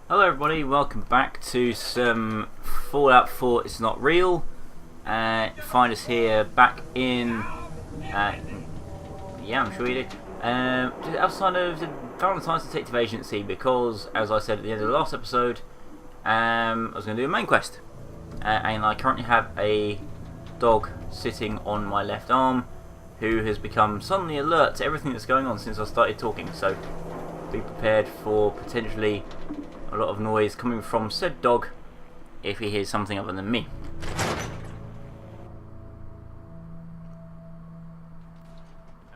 Hello everybody, welcome back to some Fallout 4 It's Not Real. Find us here back in, yeah, I'm sure you did, just outside of the Valentine's Detective Agency, because, as I said at the end of the last episode, I was going to do a main quest. And I currently have a dog sitting on my left arm who has become suddenly alert to everything that's going on since I started talking, so be prepared for potentially a lot of noise coming from said dog if he hears something other than me.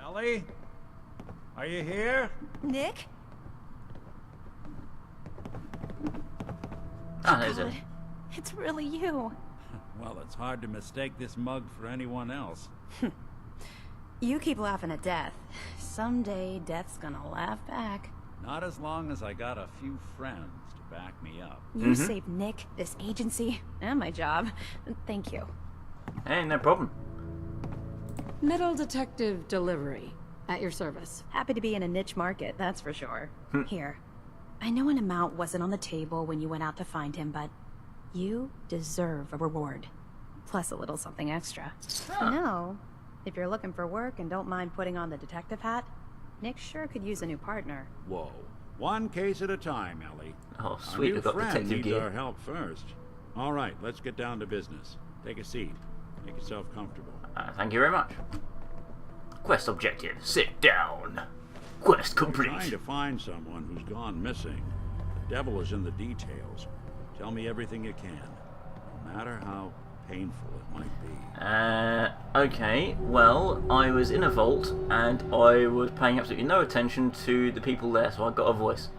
Ellie? Are you here? Nick? Ah, there's God, it. it's really you. Well, it's hard to mistake this mug for anyone else. You keep laughing at death. Someday, death's gonna laugh back. Not as long as I got a few friends to back me up. You saved Nick, this agency, and my job. Thank you. Hey, no problem. Metal detective delivery. At your service. Happy to be in a niche market, that's for sure. Here. I know an amount wasn't on the table when you went out to find him, but you deserve a reward. Plus a little something extra. You know, if you're looking for work and don't mind putting on the detective hat, Nick sure could use a new partner. Whoa. One case at a time, Ellie. Oh, Our sweet, new we've got friend detective needs gear. our help first. All right, let's get down to business. Take a seat. Make yourself comfortable. Thank you very much. Quest objective, sit down. Quest We're complete. trying to find someone who's gone missing. The devil is in the details. Tell me everything you can, no matter how painful it might be. Okay, well, I was in a vault and I was paying absolutely no attention to the people there, so I got a voice.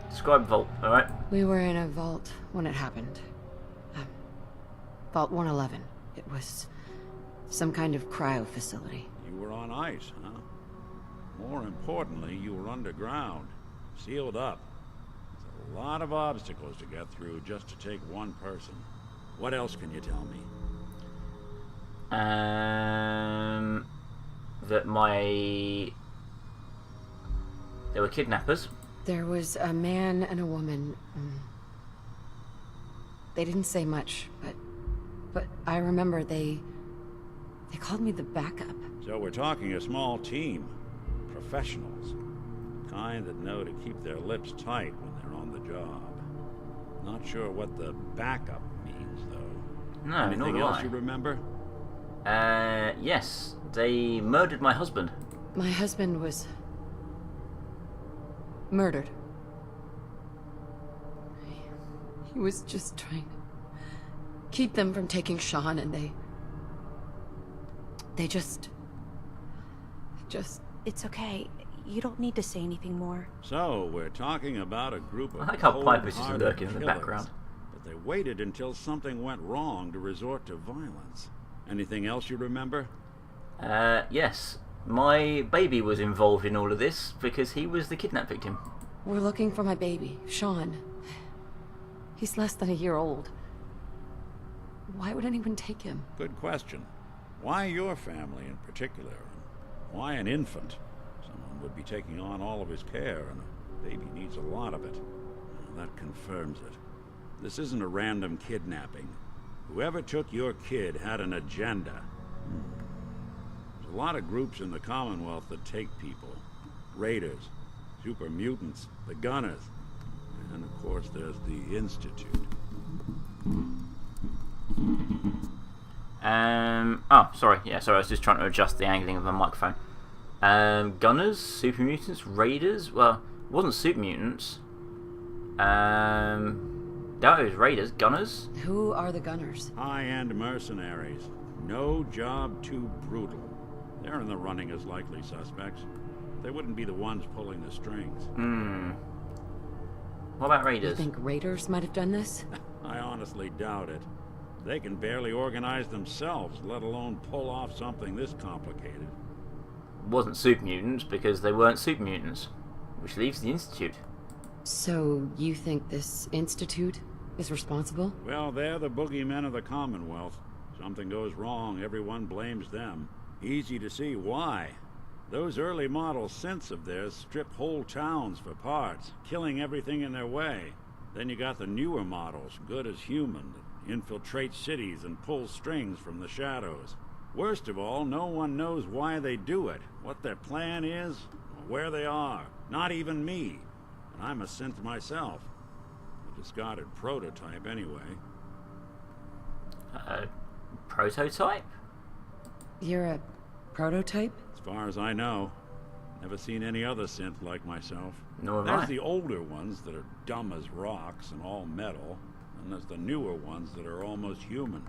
Describe vault, alright? We were in a vault when it happened. Vault 111. It was some kind of cryo facility. You were on ice, huh? More importantly, you were underground, sealed up. There's a lot of obstacles to get through just to take one person. What else can you tell me? That there were kidnappers. There was a man and a woman. They didn't say much, but I remember they called me the backup. So we're talking a small team. Professionals. Kind that know to keep their lips tight when they're on the job. Not sure what the backup means, though. No, Anything nor do else I. you remember? Yes, they murdered my husband. My husband was murdered. He was just trying to keep them from taking Shaun, and they just... It's okay. You don't need to say anything more. So, we're talking about a group of I like how Piper's just cold-hearted lurking in the killers, background. But they waited until something went wrong to resort to violence. Anything else you remember? Yes. My baby was involved in all of this because he was the kidnap victim. We're looking for my baby, Shaun. He's less than a year old. Why would anyone take him? Good question. Why your family in particular? And why an infant? Someone would be taking on all of his care, and a baby needs a lot of it. Well, that confirms it. This isn't a random kidnapping. Whoever took your kid had an agenda. There's a lot of groups in the Commonwealth that take people. Raiders, super mutants, the Gunners, and of course there's the Institute. Oh, sorry. Yeah, sorry. I was just trying to adjust the angling of the microphone. Gunners, super mutants, raiders. Well, it wasn't super mutants. That was raiders, gunners. Who are the Gunners? High-end mercenaries. No job too brutal. They're in the running as likely suspects. They wouldn't be the ones pulling the strings. What about You raiders? think raiders might have done this? I honestly doubt it. They can barely organize themselves, let alone pull off something this complicated. It wasn't super mutants because they weren't super mutants, which leaves the Institute. So, you think this institute is responsible? Well, they're the boogeymen of the Commonwealth. Something goes wrong, everyone blames them. Easy to see why. Those early model synths of theirs strip whole towns for parts, killing everything in their way. Then you got the newer models, good as human, that infiltrate cities and pull strings from the shadows. Worst of all, no one knows why they do it, what their plan is, or where they are. Not even me. And I'm a synth myself. A discarded prototype anyway. Prototype? You're a prototype? As far as I know. Never seen any other synth like myself. Nor have There's I. the older ones that are dumb as rocks and all metal, and there's the newer ones that are almost human.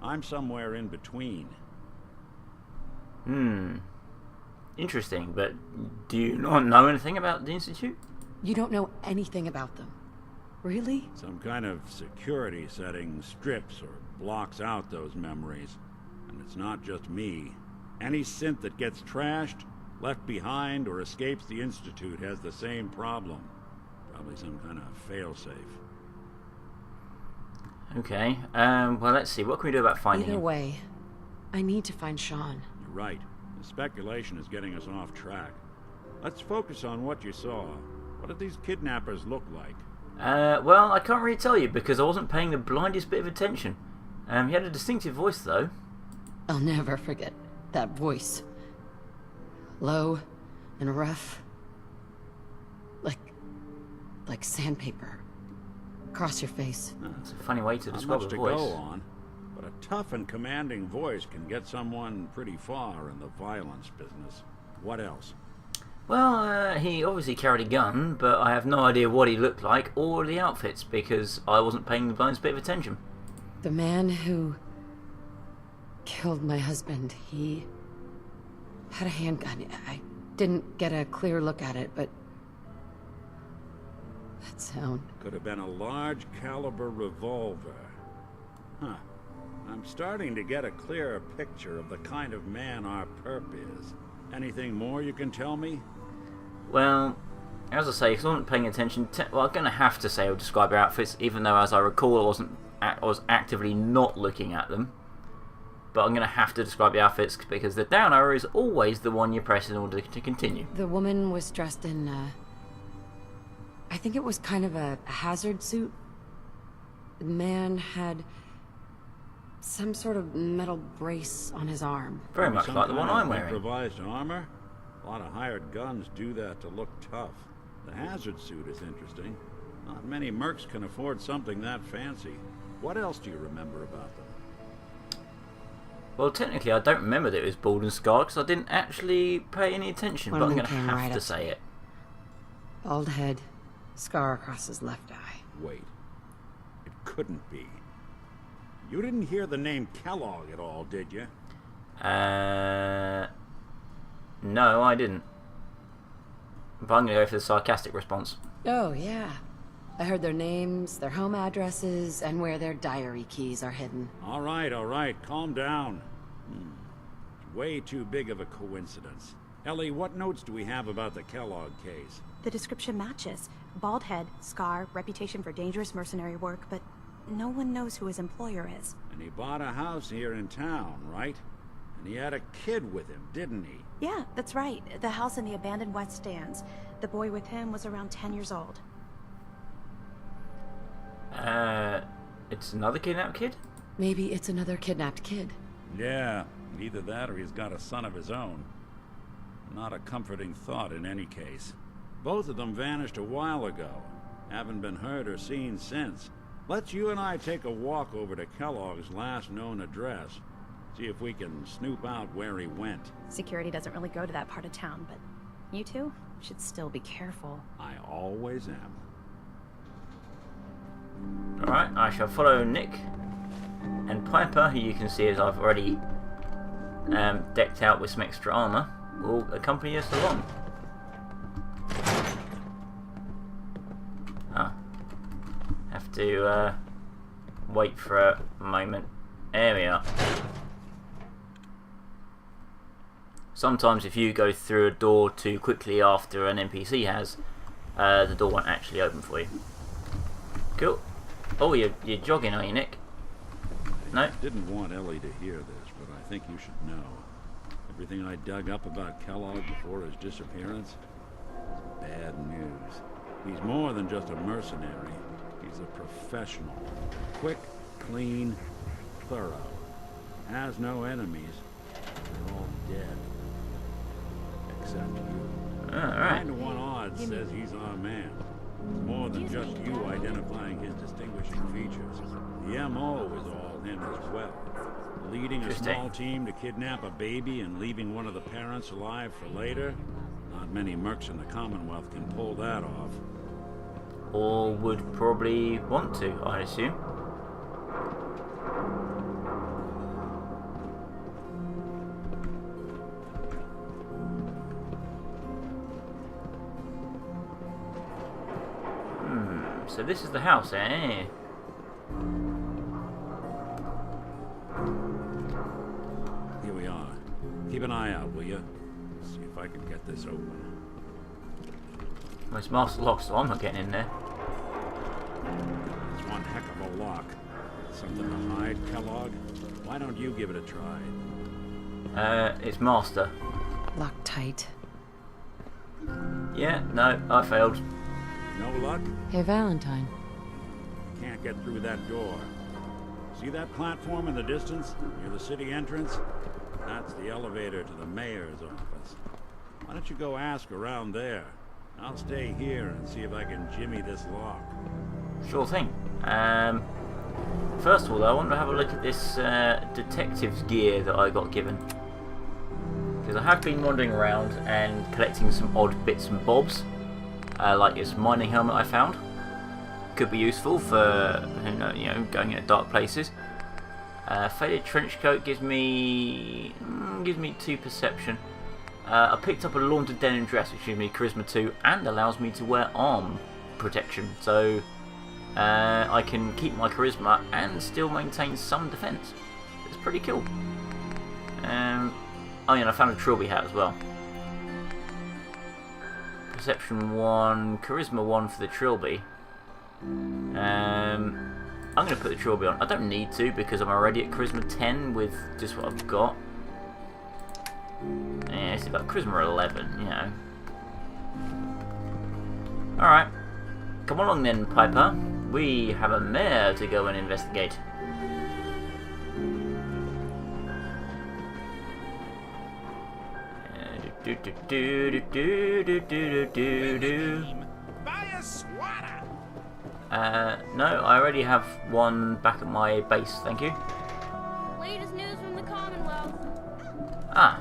I'm somewhere in between. Interesting, but do you not know anything about the Institute? You don't know anything about them. Really? Some kind of security setting strips or blocks out those memories. And it's not just me. Any synth that gets trashed, left behind, or escapes the Institute has the same problem. Probably some kind of failsafe. Okay, well, let's see. What can we do about finding Either him? way, I need to find Shaun. You're right. The speculation is getting us off track. Let's focus on what you saw. What did these kidnappers look like? Well, I can't really tell you because I wasn't paying the blindest bit of attention. He had a distinctive voice, though. I'll never forget that voice. Low and rough. Like sandpaper. Across your face. It's a funny way to Not describe much a to voice. go on, but a tough and commanding voice can get someone pretty far in the violence business. What else? Well, he obviously carried a gun, but I have no idea what he looked like or the outfits because I wasn't paying the blindest bit of attention. The man who killed my husband, he had a handgun. I didn't get a clear look at it, but that sound. Could have been a large caliber revolver. Huh. I'm starting to get a clearer picture of the kind of man our perp is. Anything more you can tell me? Well, as I say, because I wasn't paying attention, well, I'm going to have to say I'll describe your outfits, even though, as I recall, I was actively not looking at them. But I'm going to have to describe the outfits because the down arrow is always the one you press in order to continue. The woman was dressed in, I think it was kind of a hazard suit. The man had some sort of metal brace on his arm. Very Maybe much some like the kind one of I'm wearing. Improvised armor? A lot of hired guns do that to look tough. The hazard suit is interesting. Not many mercs can afford something that fancy. What else do you remember about them? Well, technically, I don't remember that it was bald and scarred because I didn't actually pay any attention, One but of I'm them going to came have right to up say it. Bald head, scar across his left eye. Wait. It couldn't be. You didn't hear the name Kellogg at all, did you? No, I didn't. But I'm going to go for the sarcastic response. Oh, yeah. I heard their names, their home addresses, and where their diary keys are hidden. All right, calm down. It's way too big of a coincidence. Ellie, what notes do we have about the Kellogg case? The description matches. Bald head, scar, reputation for dangerous mercenary work, but no one knows who his employer is. And he bought a house here in town, right? And he had a kid with him, didn't he? Yeah, that's right. The house in the abandoned West Stands. The boy with him was around 10 years old. It's another kidnapped kid? Maybe it's another kidnapped kid. Yeah, either that or he's got a son of his own. Not a comforting thought in any case. Both of them vanished a while ago. Haven't been heard or seen since. Let's you and I take a walk over to Kellogg's last known address. See if we can snoop out where he went. Security doesn't really go to that part of town, but you two should still be careful. I always am. Alright, I shall follow Nick and Piper, who you can see as I've already decked out with some extra armour, will accompany us along. Have to wait for a moment. There we are. Sometimes if you go through a door too quickly after an NPC has, the door won't actually open for you. Cool. Oh, you're jogging, are you, Nick? No? I didn't want Ellie to hear this, but I think you should know. Have Everything I dug up about Kellogg before his disappearance is bad news. He's more than just a mercenary. He's a professional. Quick, clean, thorough. Has no enemies. They're all dead. Except you. Alright. 9-to-1 odds says he's our man. More than just you identifying his distinguishing features. The MO is all him as well. Leading a small team to kidnap a baby and leaving one of the parents alive for later? Not many mercs in the Commonwealth can pull that off. Or would probably want to, I assume. So this is the house, eh? Here we are. Keep an eye out, will you? See if I can get this open. Well, it's master lock, so I'm not getting in there. It's one heck of a lock. Something to hide, Kellogg? Why don't you give it a try? It's master. Locked tight. Yeah, no, I failed. No luck? Hey, Valentine. Can't get through that door. See that platform in the distance, near the city entrance? That's the elevator to the mayor's office. Why don't you go ask around there? I'll stay here and see if I can jimmy this lock. Sure thing. First of all, though, I want to have a look at this detective's gear that I got given. Because I have been wandering around and collecting some odd bits and bobs. Like this mining helmet I found. Could be useful for you know, going into dark places. Faded trench coat gives me 2 perception. I picked up a laundered denim dress which gives me charisma 2 and allows me to wear arm protection. So I can keep my charisma and still maintain some defense. It's pretty cool. Oh yeah, and I found a trilby hat as well. Perception 1, charisma 1 for the trilby. I'm going to put the trilby on. I don't need to because I'm already at charisma 10 with just what I've got. Yeah, it's about charisma 11, you know. Alright. Come along then, Piper. We have a mare to go and investigate. No, I already have one back at my base, thank you. Latest news from the Commonwealth. Ah,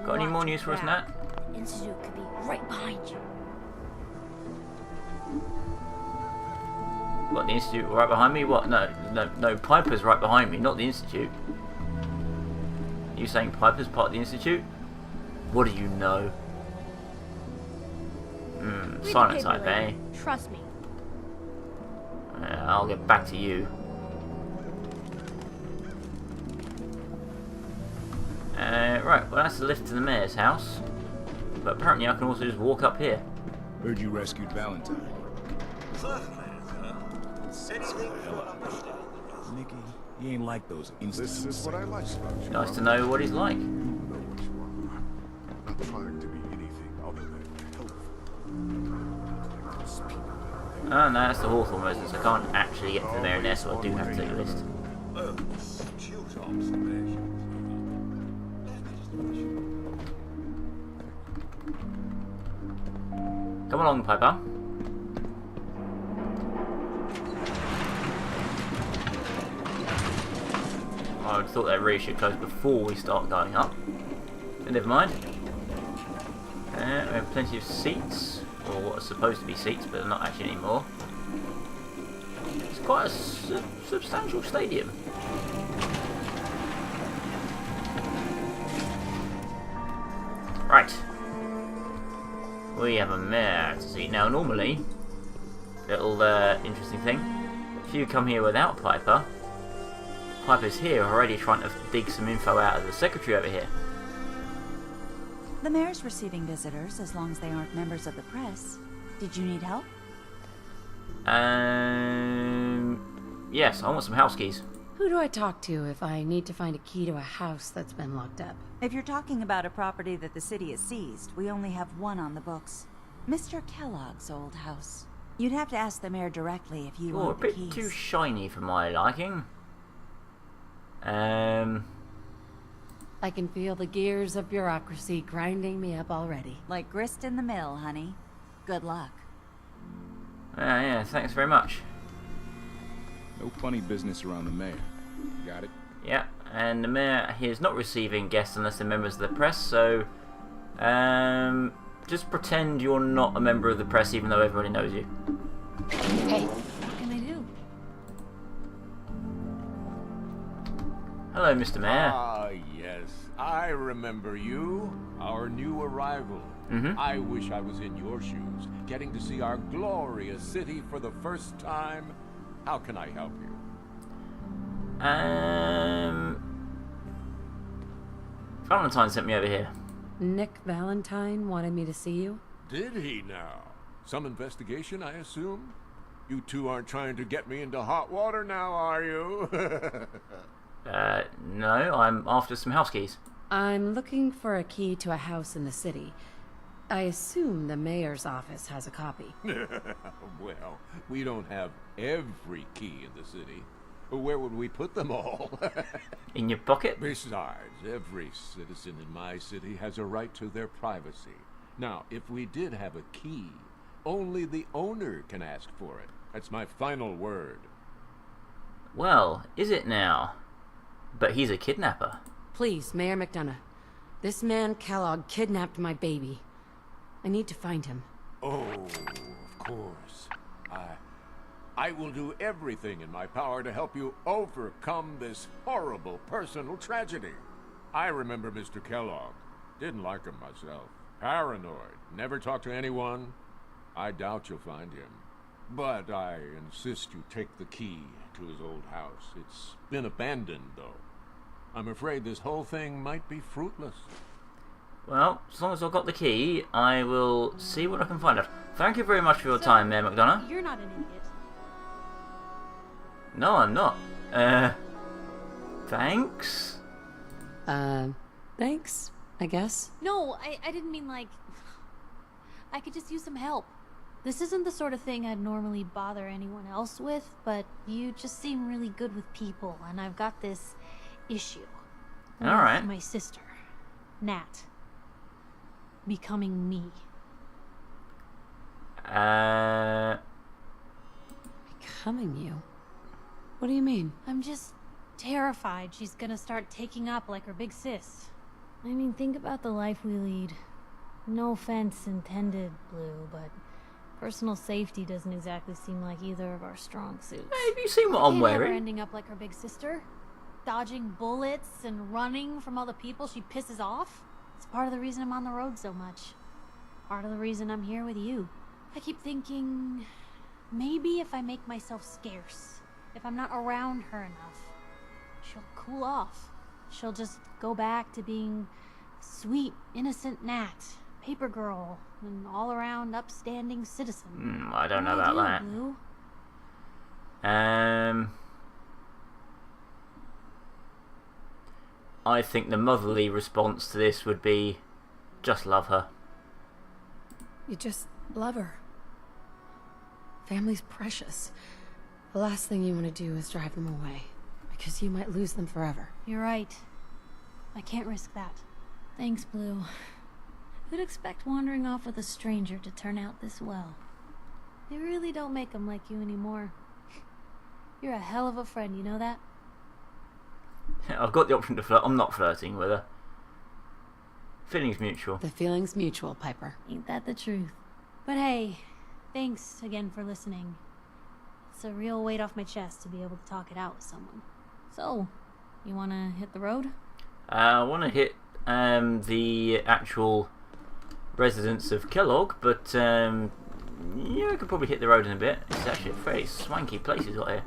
got any more news for us, Nat? Institute could be right behind you. What, the Institute right behind me? What? No, Piper's right behind me, not the Institute. You saying Piper's part of the Institute? What do you know? Silent type, eh? Trust me. I'll get back to you. Right, well that's the lift to the mayor's house. But apparently I can also just walk up here. Heard you rescued Valentine. Nikki, he ain't like those instant. This is what I like about you. Nice to know what he's like. You know what's wrong. I'm not trying to be anything other than helpful. Oh no, that's the Hawthorne residence. I can't actually get to the mayor there, so I do have to take a list. Astute observation. Come along, Piper. I would have thought that really should close before we start going up. But never mind. We have plenty of seats, or what are supposed to be seats, but they're not actually anymore. It's quite a substantial stadium. Right. We have a mare to see. Now normally, little interesting thing, if you come here without Piper, Piper's here already trying to dig some info out of the secretary over here. The mayor's receiving visitors as long as they aren't members of the press. Did you need help? Yes, I want some house keys. Who do I talk to if I need to find a key to a house that's been locked up? If you're talking about a property that the city has seized, we only have one on the books. Mr. Kellogg's old house. You'd have to ask the mayor directly if you Oh, a want the bit keys. too shiny for my liking. I can feel the gears of bureaucracy grinding me up already. Like grist in the mill, honey. Good luck. Yeah, thanks very much. No funny business around the mayor. Got it? Yeah, and the mayor, he is not receiving guests unless they're members of the press, so just pretend you're not a member of the press even though everybody knows you. Hey, what can I do? Hello, Mr. Mayor. Ah, yes. I remember you. Our new arrival. I wish I was in your shoes, getting to see our glorious city for the first time. How can I help you? Valentine sent me over here. Nick Valentine wanted me to see you? Did he now? Some investigation, I assume? You two aren't trying to get me into hot water now, are you? No, I'm after some house keys. I'm looking for a key to a house in the city. I assume the mayor's office has a copy. Well, we don't have every key in the city. Where would we put them all? In your pocket? Besides, every citizen in my city has a right to their privacy. Now, if we did have a key, only the owner can ask for it. That's my final word. Well, is it now? But he's a kidnapper. Please, Mayor McDonough. This man Kellogg kidnapped my baby. I need to find him. Oh, of course. I will do everything in my power to help you overcome this horrible personal tragedy. I remember Mr. Kellogg. Didn't like him myself. Paranoid. Never talked to anyone. I doubt you'll find him. But I insist you take the key to his old house. It's been abandoned, though. I'm afraid this whole thing might be fruitless. Well, as long as I've got the key, I will see what I can find out. Thank you very much for your time, Mayor McDonough. You're not an idiot. No, I'm not. Thanks? Thanks, I guess. No, I didn't mean like... I could just use some help. This isn't the sort of thing I'd normally bother anyone else with, but you just seem really good with people, and I've got this issue. Alright. My sister, Nat, becoming me. Becoming you? What do you mean? I'm just terrified she's gonna start taking up like her big sis. I mean, think about the life we lead. No offense intended, Blue, but personal safety doesn't exactly seem like either of our strong suits. Hey, have you seen what I'm Can't have her wearing? ending up like her big sister, dodging bullets and running from all the people she pisses off. It's part of the reason I'm on the road so much. Part of the reason I'm here with you. I keep thinking, maybe if I make myself scarce, if I'm not around her enough, she'll cool off. She'll just go back to being sweet, innocent Nat, paper girl, an all-around upstanding citizen. I don't know What do about I that. do, Blue? I think the motherly response to this would be, just love her. You just love her. Family's precious. The last thing you want to do is drive them away, because you might lose them forever. You're right. I can't risk that. Thanks, Blue. Who'd expect wandering off with a stranger to turn out this well? They really don't make them like you anymore. You're a hell of a friend, you know that? I've got the option to flirt. I'm not flirting with her. Feelings mutual. The feeling's mutual, Piper. Ain't that the truth? But hey, thanks again for listening. It's a real weight off my chest to be able to talk it out with someone. So, you wanna hit the road? I want to hit the actual residents of Kellogg, but yeah, we could probably hit the road in a bit. It's actually a very swanky place he's got here.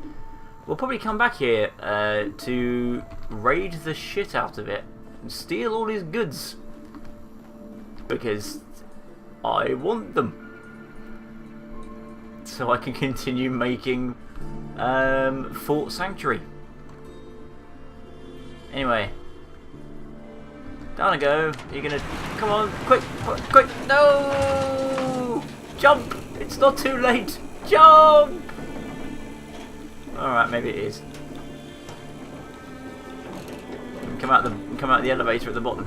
We'll probably come back here to raid the shit out of it and steal all his goods, because I want them, so I can continue making Fort Sanctuary. Anyway. Down I go. You're gonna... Come on, quick, quick. No! Jump! It's not too late. Jump! Alright, maybe it is. Come out the elevator at the bottom.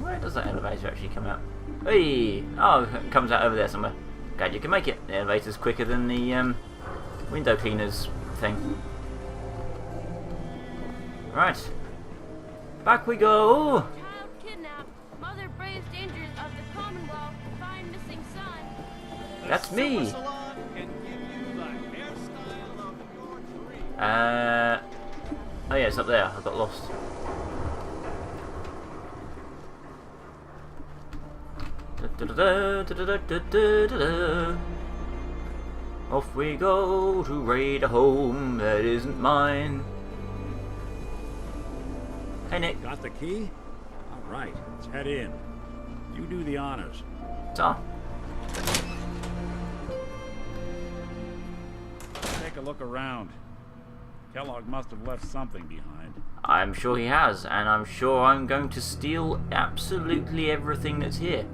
Where does that elevator actually come out? Hey! Oh, it comes out over there somewhere. Glad you can make it. The elevator's quicker than the window cleaners thing. Right. Back we go! Child kidnapped. Mother braves dangers of the Commonwealth to find missing son. That's me! Oh yeah, it's up there. I got lost. Off we go to raid a home that isn't mine. Hey Nick. Got the key? Alright, let's head in. You do the honors. Ta. Take a look around. Kellogg must have left something behind. I'm sure he has, and I'm sure I'm going to steal absolutely everything that's here.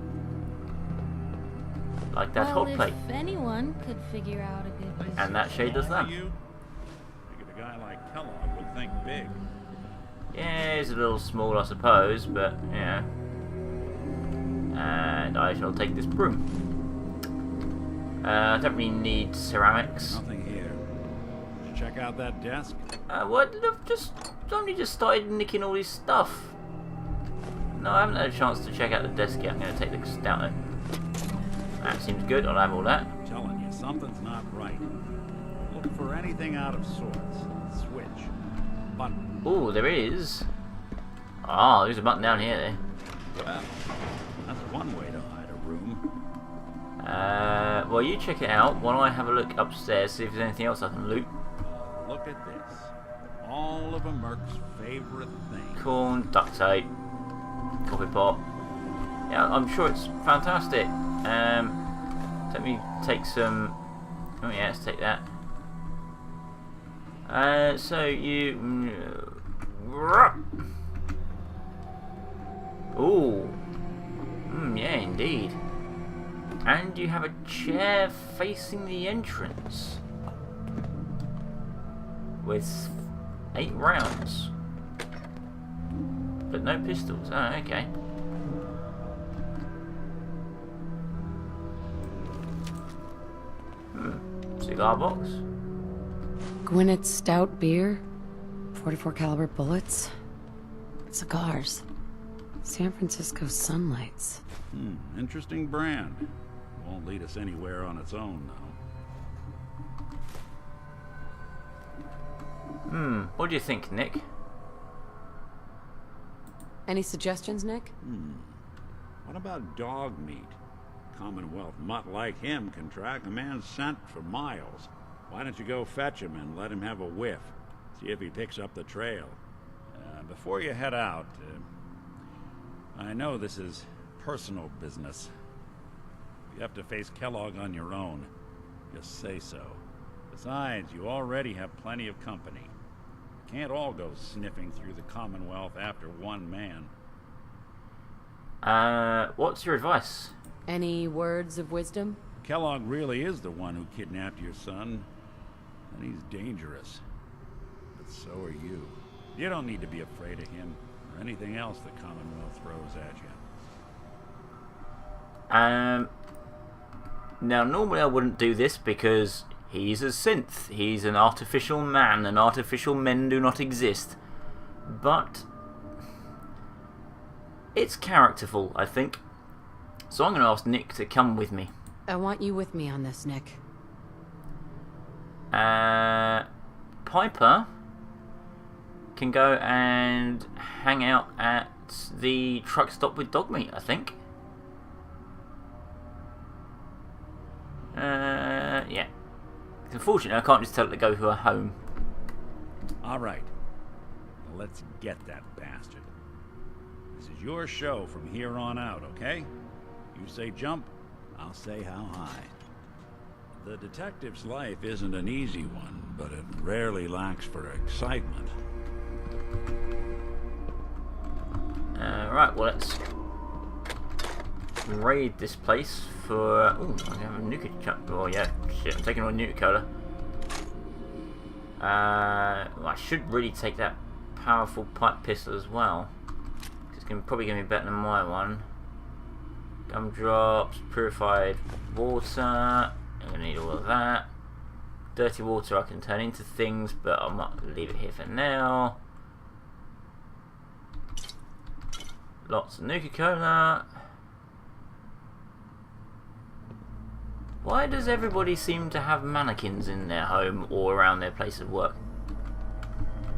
Like that hot plate. If anyone could figure out a good business. And that shade does that. You? Figured a guy like Kellogg would think big. Yeah, it's a little small, I suppose, but yeah. And I shall take this broom. I don't really need ceramics. Nothing here. Did you check out that desk? What? I've only just started nicking all this stuff. No, I haven't had a chance to check out the desk yet. I'm going to take this down there. That seems good. I'll have all that. I'm telling you, something's not right. Look for anything out of sorts. Switch. Button. Oh, there is. Ah, there's a button down here there. Well, that's one way to hide a room. Well, you check it out while I have a look upstairs, see if there's anything else I can loot. Look at this. All of a merc's favorite thing. Corn, duct tape, coffee pot. Yeah, I'm sure it's fantastic. Let me take some. Oh yeah, let's take that. So you. Ooh. Yeah, indeed. And you have a chair facing the entrance with 8 rounds, but no pistols. Oh, okay. Cigar box. Gwinnett stout beer, 44 caliber bullets, cigars, San Francisco sunlights. Interesting brand. Won't lead us anywhere on its own, though. What do you think, Nick? Any suggestions, Nick? What about dog meat? Commonwealth mutt like him can track a man's scent for miles. Why don't you go fetch him and let him have a whiff? See if he picks up the trail. Before you head out, I know this is personal business. If you have to face Kellogg on your own, just say so. Besides, you already have plenty of company. You can't all go sniffing through the Commonwealth after one man. What's your advice? Any words of wisdom? Kellogg really is the one who kidnapped your son, and he's dangerous. But so are you. You don't need to be afraid of him, or anything else the Commonwealth throws at you. Now normally I wouldn't do this because he's a synth. He's an artificial man, and artificial men do not exist. But it's characterful, I think. So I'm going to ask Nick to come with me. I want you with me on this, Nick. Piper can go and hang out at the truck stop with Dogmeat, I think. Yeah. Unfortunately, I can't just tell her to go to her home. All right. Let's get that bastard. This is your show from here on out, okay? You say jump, I'll say how high. The detective's life isn't an easy one, but it rarely lacks for excitement. Right, well, let's raid this place for... Ooh, I have a nuka... Oh, yeah, shit, I'm taking on Nuka-Cola. Well, I should really take that powerful pipe pistol as well. It's probably going to be better than my one. Gumdrops, purified water. I'm going to need all of that. Dirty water I can turn into things, but I might leave it here for now. Lots of Nuka-Cola. Why does everybody seem to have mannequins in their home or around their place of work?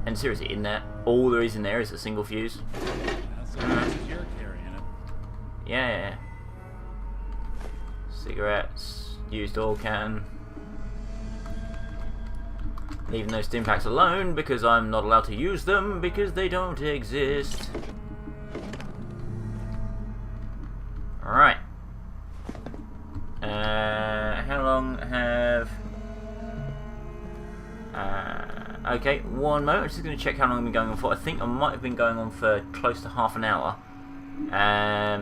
And seriously, in there, all there is in there is a single fuse. That's the message you're carrying it. Yeah. Cigarettes, used oil can. Leaving those stim packs alone because I'm not allowed to use them because they don't exist. Alright. How long have... okay, 1 moment. I'm just going to check how long I've been going on for. I think I might have been going on for close to half an hour.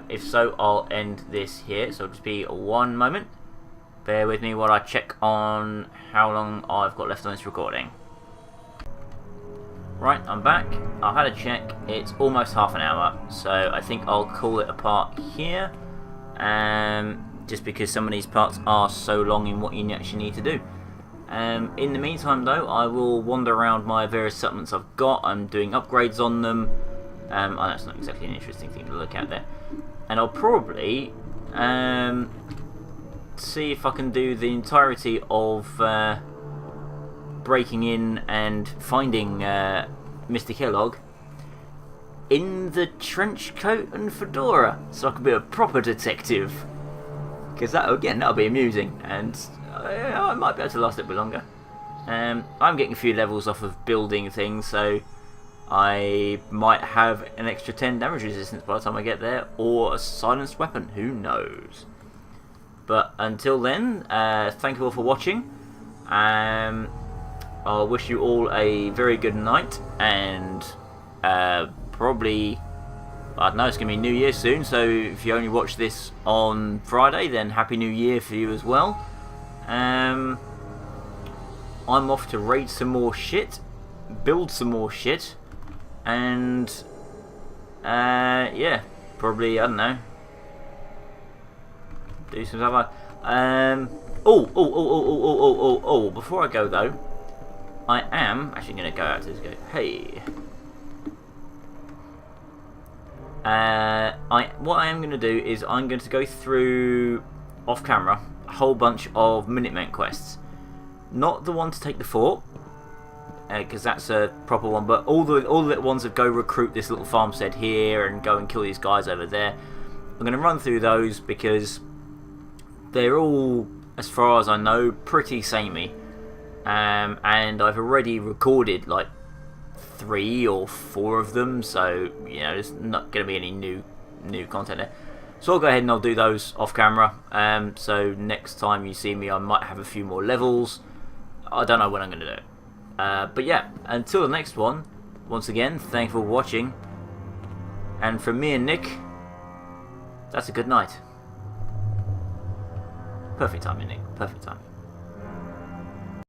If so, I'll end this here. So it'll just be 1 moment. Bear with me while I check on how long I've got left on this recording. Right, I'm back. I've had a check. It's almost half an hour. So I think I'll call it a part here. Just because some of these parts are so long in what you actually need to do. In the meantime though, I will wander around my various settlements I've got. I'm doing upgrades on them. Oh, that's not exactly an interesting thing to look at there. And I'll probably see if I can do the entirety of breaking in and finding Mr. Kellogg in the trench coat and fedora, so I can be a proper detective. Because that, again, that'll be amusing, and I might be able to last a bit longer. I'm getting a few levels off of building things, so I might have an extra 10 damage resistance by the time I get there, or a silenced weapon, who knows. But until then, thank you all for watching. I'll wish you all a very good night, and probably... I don't know, it's going to be New Year soon, so if you only watch this on Friday, then Happy New Year for you as well. I'm off to raid some more shit, build some more shit, and yeah, probably, I don't know, do some stuff like... before I go though, I am actually going to go out to this, hey... what I am going to do is I'm going to go through, off camera, a whole bunch of Minutemen quests. Not the one to take the fort, because that's a proper one, but all the little ones that go recruit this little farmstead here and go and kill these guys over there. I'm going to run through those because they're all, as far as I know, pretty samey. And I've already recorded like 3 or 4 of them, so you know there's not going to be any new content there. So I'll go ahead and I'll do those off camera. So next time you see me, I might have a few more levels. I don't know when I'm going to do it. But yeah, until the next one, once again, thank you for watching. And from me and Nick, that's a good night. Perfect timing, Nick. Perfect timing.